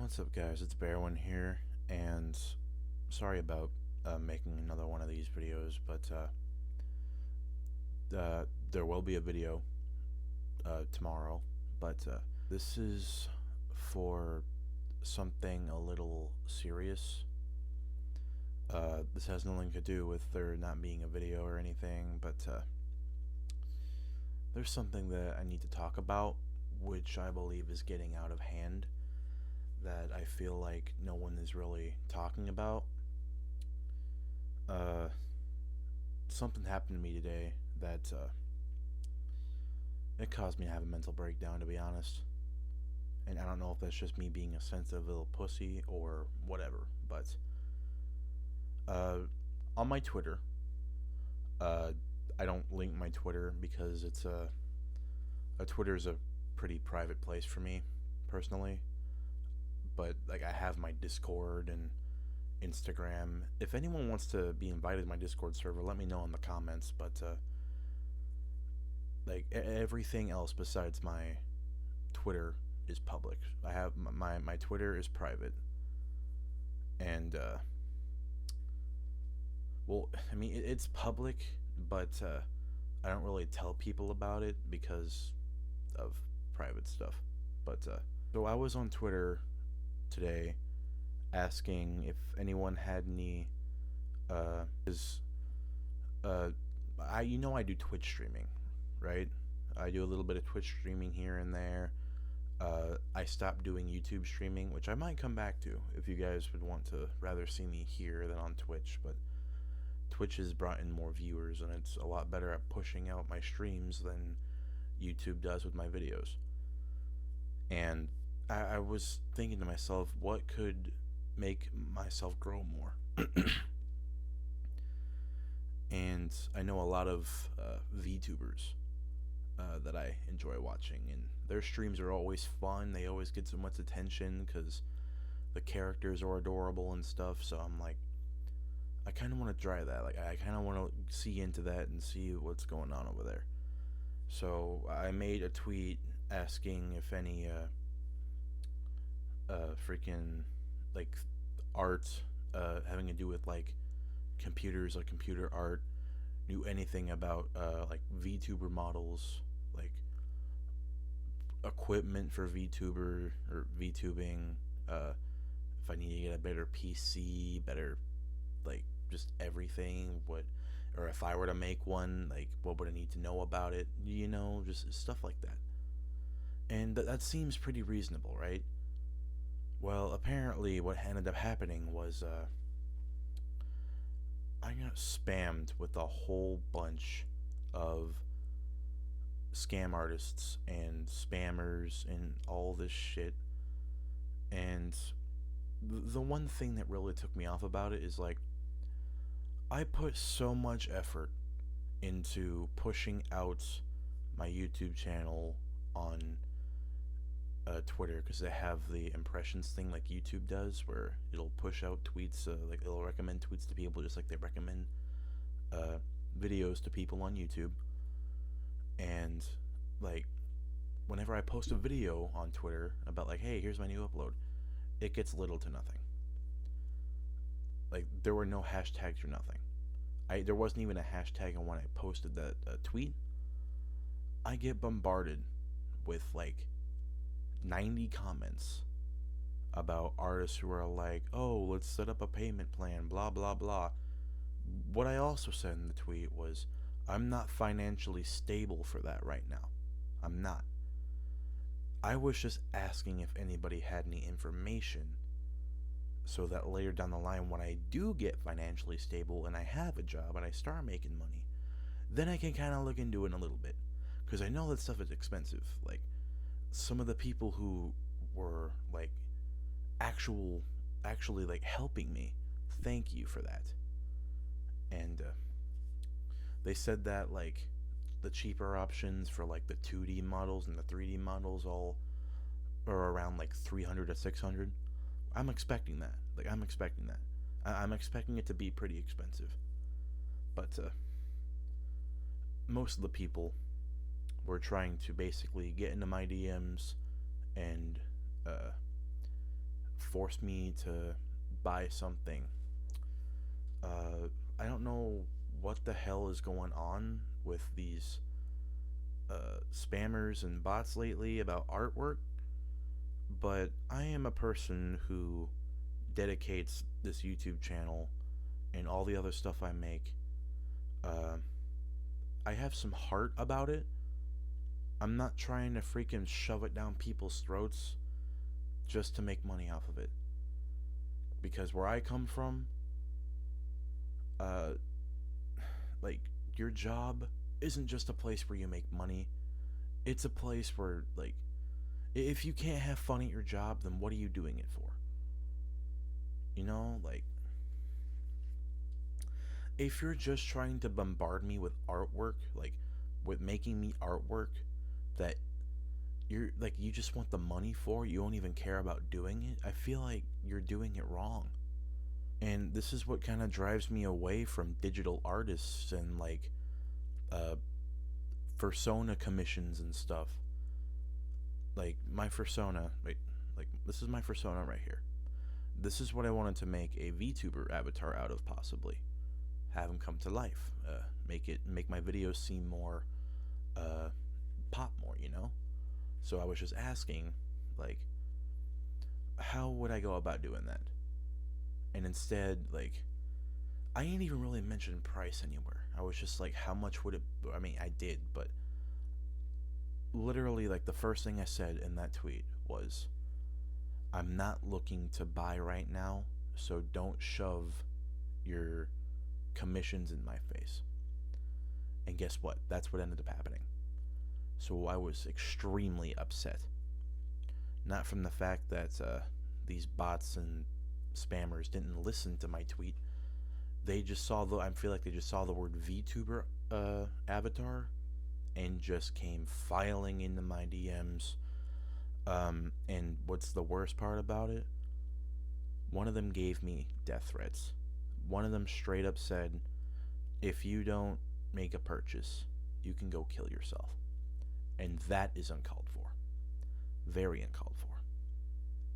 What's up, guys? It's Bearwin here, and sorry about making another one of these videos, but there will be a video tomorrow, but this is for something a little serious. This has nothing to do with there not being a video or anything, but there's something that I need to talk about, which I believe is getting out of hand, that I feel like no one is really talking about. Something happened to me today that it caused me to have a mental breakdown, to be honest. And I don't know if that's just me being a sensitive little pussy or whatever, but on my Twitter, I don't link my Twitter because it's a Twitter is a pretty private place for me personally. But like, I have my Discord and Instagram. If anyone wants to be invited to my Discord server, let me know in the comments. But like, everything else besides my Twitter is public. I have my Twitter is private, and well, I mean, it's public, but I don't really tell people about it because of private stuff. But so I was on Twitter today asking if anyone had any is I I do Twitch streaming, right? I do a little bit of Twitch streaming here and there. I stopped doing YouTube streaming, which I might come back to if you guys would want to rather see me here than on Twitch, but Twitch has brought in more viewers and it's a lot better at pushing out my streams than YouTube does with my videos. And I was thinking to myself, what could make myself grow more? And I know a lot of VTubers that I enjoy watching, and their streams are always fun. They always get so much attention because the characters are adorable and stuff. So I'm like, I kind of want to try that. Like, I kind of want to see into that and see what's going on over there. So I made a tweet asking if any freaking like art having to do with like computers, like computer art, knew anything about like VTuber models, like equipment for VTuber or VTubing, if I need to get a better PC, better like just everything, what, or if I were to make one, like what would I need to know about it, just stuff like that. And that seems pretty reasonable, right? Well, apparently what ended up happening was I got spammed with a whole bunch of scam artists and spammers and all this shit. And the one thing that really took me off about it is, like, I put so much effort into pushing out my YouTube channel on Twitter, because they have the impressions thing like YouTube does, where it'll push out tweets, like it'll recommend tweets to people just like they recommend videos to people on YouTube. And like, whenever I post a video on Twitter about like, hey, here's my new upload, it gets little to nothing. Like, there were no hashtags or nothing. There wasn't even a hashtag on when I posted that tweet. I get bombarded with like 90 comments about artists who are like, oh, let's set up a payment plan, blah blah blah. What I also said in the tweet was, I'm not financially stable for that right now. I'm not. I was just asking if anybody had any information so that later down the line, when I do get financially stable and I have a job and I start making money, then I can kind of look into it a little bit, because I know that stuff is expensive. Like, some of the people who were like actually like helping me, thank you for that. And they said that like the cheaper options for like the 2D models and the 3D models all are around like 300 to 600. I'm expecting that. I'm expecting that. I'm expecting it to be pretty expensive. But most of the people were trying to basically get into my DMs and force me to buy something. I don't know what the hell is going on with these spammers and bots lately about artwork, but I am a person who dedicates this YouTube channel and all the other stuff I make. Uh, I have some heart about it. I'm not trying to freaking shove it down people's throats just to make money off of it. Because where I come from, uh, like, your job isn't just a place where you make money. It's a place where, like, if you can't have fun at your job, then what are you doing it for? You know, like, if you're just trying to bombard me with artwork, like, with making me artwork that you're, like, you just want the money for, you don't even care about doing it, I feel like you're doing it wrong. And this is what kind of drives me away from digital artists and, like, uh, persona commissions and stuff. Like, my persona, wait, like, this is my persona right here. This is what I wanted to make a VTuber avatar out of, possibly. Have him come to life. Make my videos seem more, pop more, you know? So I was just asking, like, how would I go about doing that? And instead, like, I ain't even really mentioned price anywhere. I was just like, how much would it, I mean, I did, but literally, like, the first thing I said in that tweet was, I'm not looking to buy right now, so don't shove your commissions in my face. And guess what? That's what ended up happening. So I was extremely upset. Not from the fact that these bots and spammers didn't listen to my tweet. They just saw I feel like they just saw the word VTuber avatar and just came filing into my DMs. And what's the worst part about it? One of them gave me death threats. One of them straight up said, if you don't make a purchase, you can go kill yourself. And that is uncalled for. Very uncalled for.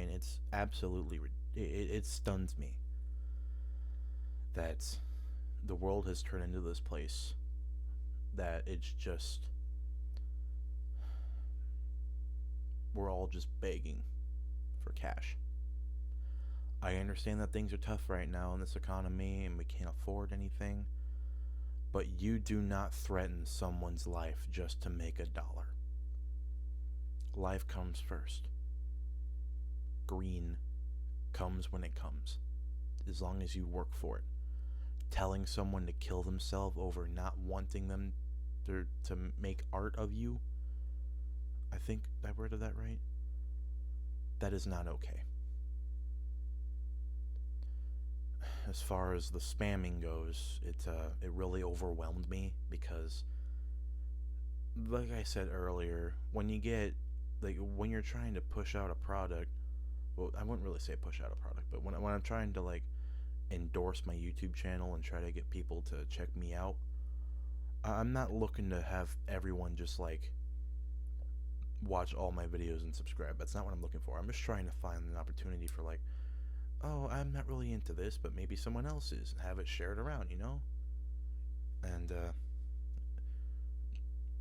And it's absolutely, it stuns me that the world has turned into this place that it's just, we're all just begging for cash. I understand that things are tough right now in this economy and we can't afford anything, but you do not threaten someone's life just to make $1. Life comes first. Green comes when it comes, as long as you work for it. Telling someone to kill themselves over not wanting them to make art of you, I think I worded that right. That is not okay. As far as the spamming goes, it really overwhelmed me because, like I said earlier, when you're trying to push out a product, well, I wouldn't really say push out a product, but when I'm trying to, like, endorse my YouTube channel and try to get people to check me out, I'm not looking to have everyone just, like, watch all my videos and subscribe. That's not what I'm looking for. I'm just trying to find an opportunity for, like, oh, I'm not really into this, but maybe someone else is, and have it shared around, you know? And,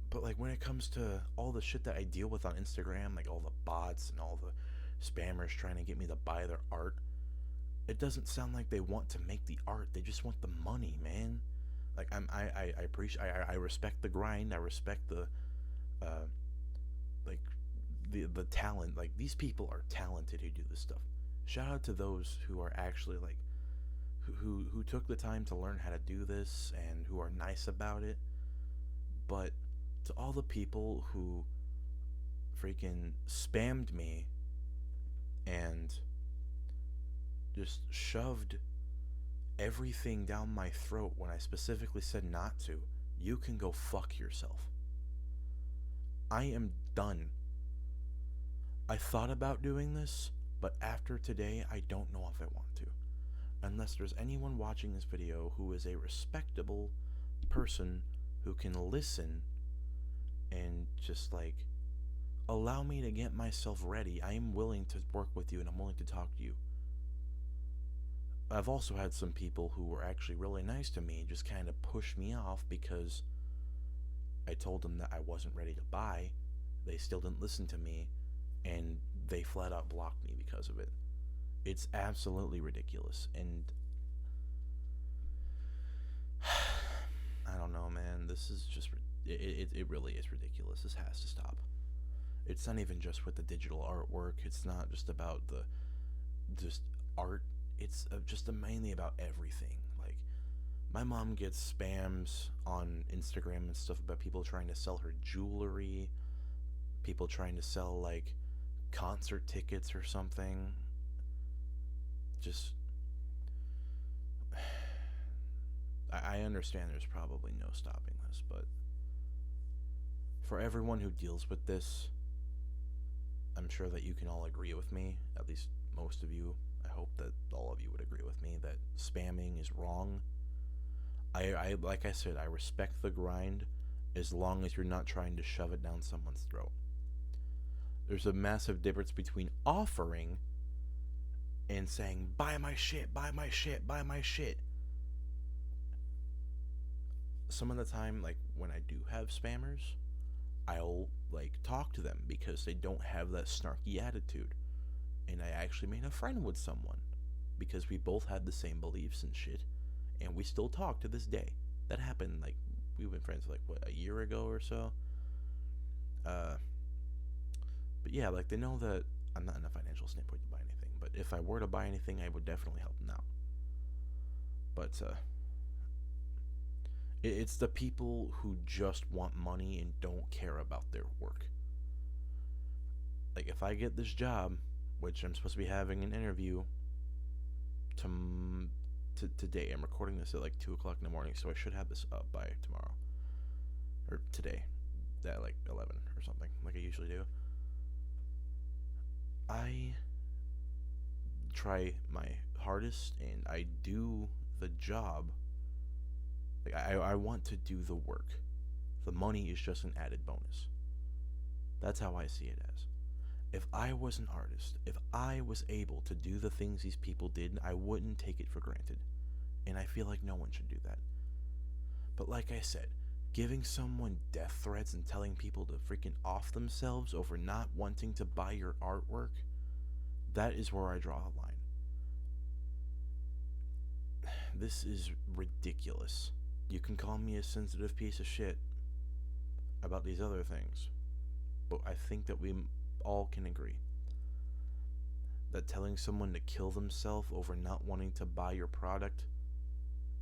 but, like, when it comes to all the shit that I deal with on Instagram, like all the bots and all the spammers trying to get me to buy their art, it doesn't sound like they want to make the art. They just want the money, man. Like, I appreciate, I respect the grind. I respect the, like, the talent. Like, these people are talented who do this stuff. Shout out to those who are actually, like, who took the time to learn how to do this and who are nice about it. But to all the people who freaking spammed me and just shoved everything down my throat when I specifically said not to, you can go fuck yourself. I am done. I thought about doing this, but after today, I don't know if I want to. Unless there's anyone watching this video who is a respectable person who can listen and just, like, allow me to get myself ready. I am willing to work with you and I'm willing to talk to you. I've also had some people who were actually really nice to me just kind of push me off because I told them that I wasn't ready to buy. They still didn't listen to me, and they flat out blocked me because of it. It's absolutely ridiculous, and I don't know, man. This is just it really is ridiculous. This has to stop. It's not even just with the digital artwork. It's not just about the just art. It's just mainly about everything. Like, my mom gets spams on Instagram and stuff about people trying to sell her jewelry, people trying to sell like concert tickets or something. Just I understand there's probably no stopping this, but for everyone who deals with this, I'm sure that you can all agree with me, at least most of you. I hope that all of you would agree with me that spamming is wrong. I like I said, I respect the grind as long as you're not trying to shove it down someone's throat. There's a massive difference between offering and saying, buy my shit, buy my shit, buy my shit. Some of the time, like when I do have spammers, I'll like talk to them because they don't have that snarky attitude. And I actually made a friend with someone because we both had the same beliefs and shit, and we still talk to this day. That happened like we've been friends like what, a year ago or so. Uh, but yeah, like they know that I'm not in a financial standpoint to buy anything, but if I were to buy anything, I would definitely help them out. But it's the people who just want money and don't care about their work. Like if I get this job, which I'm supposed to be having an interview today. I'm recording this at like 2 o'clock in the morning, so I should have this up by tomorrow or today, at like 11 or something, like I usually do. I try my hardest and I do the job. Like I want to do the work. The money is just an added bonus. That's how I see it as. If I was an artist, if I was able to do the things these people did, I wouldn't take it for granted. And I feel like no one should do that. But like I said, giving someone death threats and telling people to freaking off themselves over not wanting to buy your artwork, that is where I draw the line. This is ridiculous. You can call me a sensitive piece of shit about these other things, but I think that we all can agree that telling someone to kill themselves over not wanting to buy your product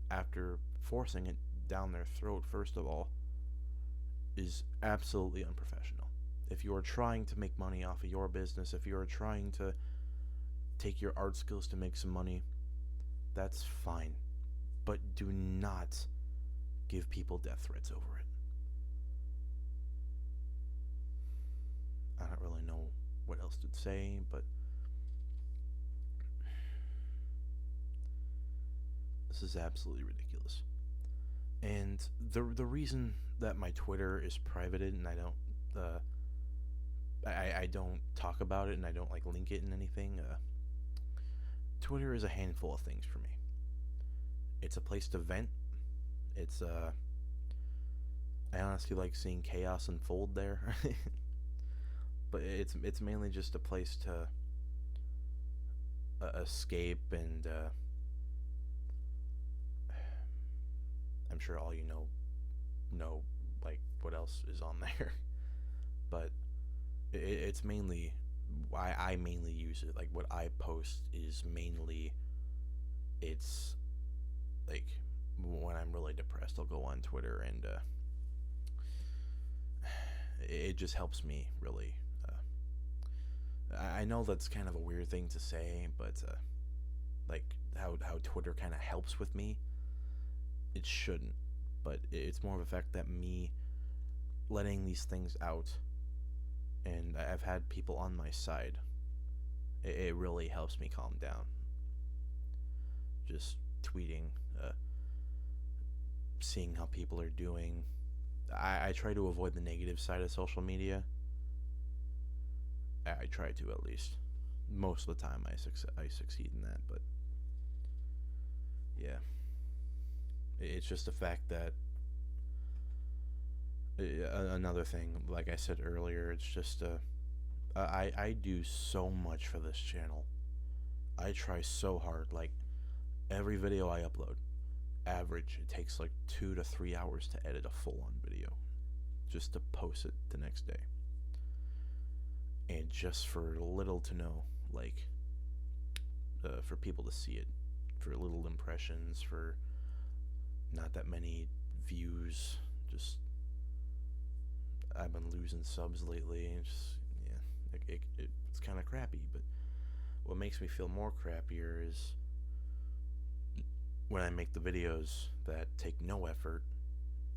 after forcing it down their throat, first of all, is absolutely unprofessional. If you are trying to make money off of your business, if you are trying to take your art skills to make some money, that's fine. But do not give people death threats over it. I don't really know what else to say, but this is absolutely ridiculous. And the reason that my Twitter is privated and I don't talk about it and I don't like link it in anything. Twitter is a handful of things for me. It's a place to vent. It's I honestly like seeing chaos unfold there. But it's mainly just a place to escape, and I'm sure all you know like what else is on there. But it's mainly I mainly use it. Like what I post is mainly it's like when I'm really depressed, I'll go on Twitter and it just helps me really. I know that's kind of a weird thing to say, but like how Twitter kind of helps with me, it shouldn't. But it's more of a fact that me letting these things out, and I've had people on my side, it really helps me calm down. Just tweeting, seeing how people are doing. I try to avoid the negative side of social media. I try to, at least. Most of the time I succeed in that, but yeah, it's just the fact that another thing, like I said earlier, it's just I do so much for this channel. I try so hard. Like every video I upload, average it takes like 2 to 3 hours to edit a full-on video, just to post it the next day, and just for little to no, like for people to see it, for little impressions, for not that many views. Just I've been losing subs lately, and just yeah, it's kind of crappy. But what makes me feel more crappier is when I make the videos that take no effort,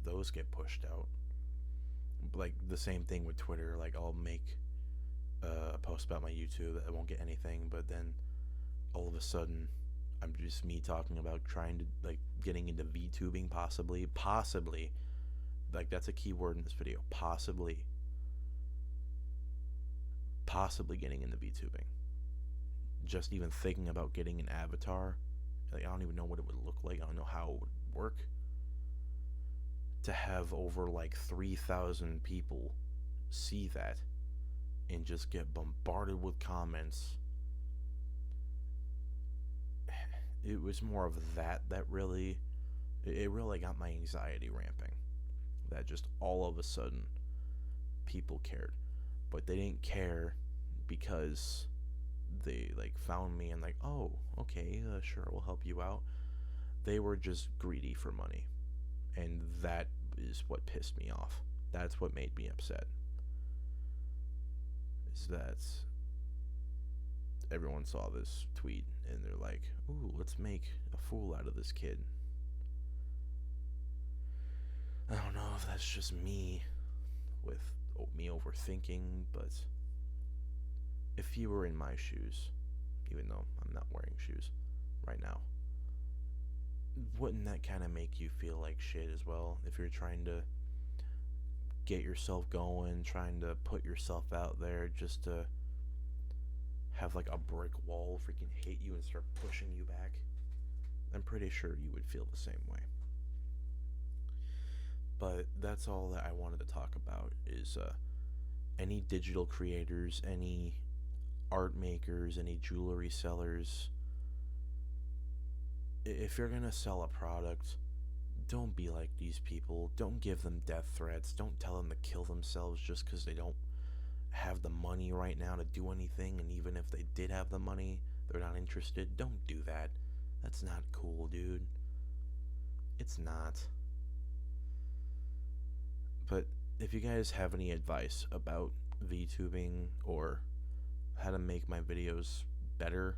those get pushed out. Like the same thing with Twitter. Like I'll make a post about my YouTube that won't get anything, but then all of a sudden I'm just me talking about trying to like getting into VTubing, possibly, like that's a key word in this video, possibly getting into VTubing. Just even thinking about getting an avatar, like I don't even know what it would look like. I don't know how it would work. To have over like 3,000 people see that and just get bombarded with comments. It was more of that really, it really got my anxiety ramping. That just all of a sudden people cared. But they didn't care because they like found me and like, oh, okay, sure, we'll help you out. They were just greedy for money. And that is what pissed me off. That's what made me upset. Is that everyone saw this tweet and they're like, ooh, let's make a fool out of this kid. I don't know if that's just me with me overthinking, but if you were in my shoes, even though I'm not wearing shoes right now, wouldn't that kind of make you feel like shit as well? If you're trying to get yourself going, trying to put yourself out there just to have like a brick wall freaking hit you and start pushing you back, I'm pretty sure you would feel the same way. But that's all that I wanted to talk about is any digital creators, any art makers, any jewelry sellers. If you're gonna sell a product, don't be like these people. Don't give them death threats. Don't tell them to kill themselves just because they don't have the money right now to do anything. And even if they did have the money, they're not interested. Don't do that. That's not cool, dude. It's not. But if you guys have any advice about VTubing or how to make my videos better,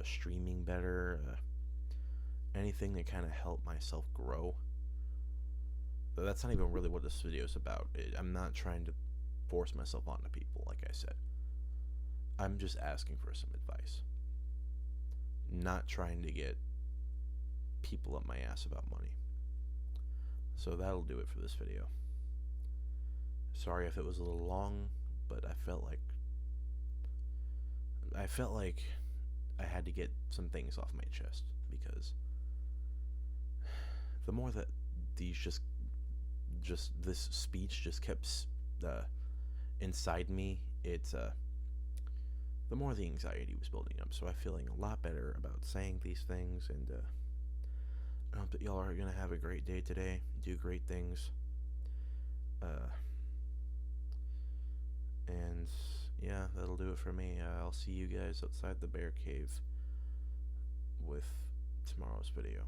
streaming better, anything that kind of help myself grow. But that's not even really what this video is about. I'm not trying to force myself onto people, like I said. I'm just asking for some advice. Not trying to get people up my ass about money. So that'll do it for this video. Sorry if it was a little long, but I felt like I had to get some things off my chest, because the more that these just this speech just kept inside me, the more the anxiety was building up. So I'm feeling a lot better about saying these things, and I hope that y'all are gonna have a great day today, do great things, and yeah, that'll do it for me. I'll see you guys outside the bear cave with tomorrow's video.